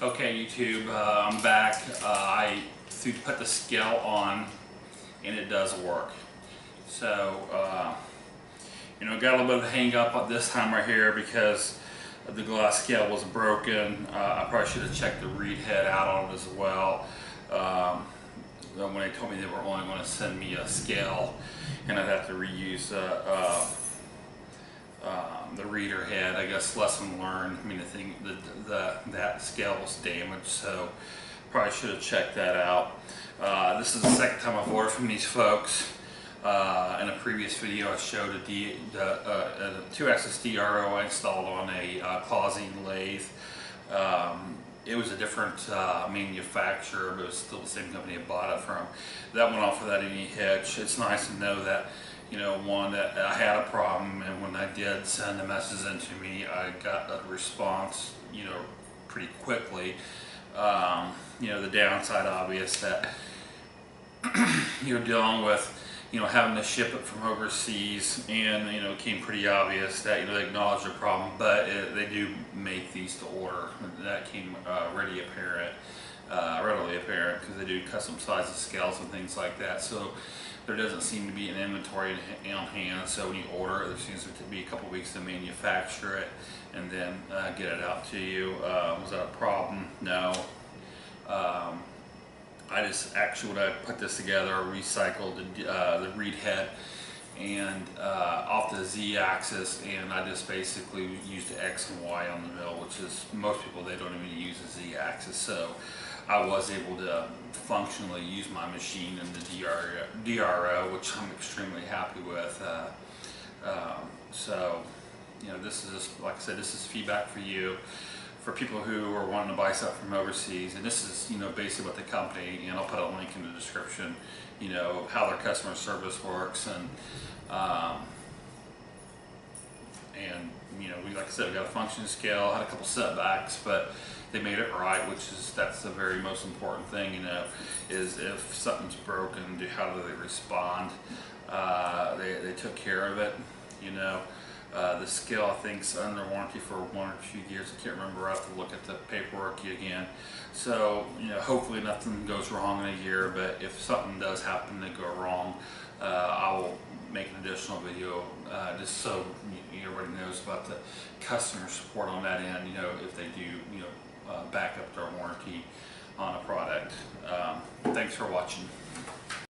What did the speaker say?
Okay, YouTube, I'm back. I put the scale on, and it does work. So, got a little bit of a hang up on this time right here because the glass scale was broken. I probably should have checked the reed head out on it as well. When they told me they were only going to send me a scale, and I'd have to reuse the reader head. I guess lesson learned. I mean, that scale was damaged, so probably should have checked that out. This is the second time I've ordered from these folks. In a previous video, I showed a 2-axis DRO I installed on a Clausine lathe. It was a different manufacturer, but it was still the same company I bought it from. That went off without any hitch. It's nice to know that, one, that I had a problem, and when I did send the message in to me, I got a response, pretty quickly. The downside, obvious, that you're dealing with, having to ship it from overseas, and it became pretty obvious that they acknowledge the problem, but they do make these to order. That came readily apparent because they do custom sizes, scales, and things like that. So there doesn't seem to be an inventory on hand. So when you order it, there seems to be a couple weeks to manufacture it and then get it out to you. Was that a problem? No. I just actually, when I put this together, I recycled the reed head and off the Z-axis, and I just basically used the X and Y on the mill, which is, most people, they don't even use the Z-axis. So I was able to functionally use my machine in the DRO, which I'm extremely happy with. This is just, like I said, this is feedback for you, for people who are wanting to buy stuff from overseas. And this is, basically what the company, and I'll put a link in the description, how their customer service works, and like I said, we got a function scale, had a couple setbacks, but they made it right, that's the very most important thing, is if something's broken, how do they respond? They took care of it, the scale, I think, is under warranty for 1 or 2 years. I can't remember. I have to look at the paperwork again. So, hopefully nothing goes wrong in a year, but if something does happen to go wrong, I will make an additional video just so everybody knows about the customer support on that end, if they do, back up their warranty on a product. Thanks for watching.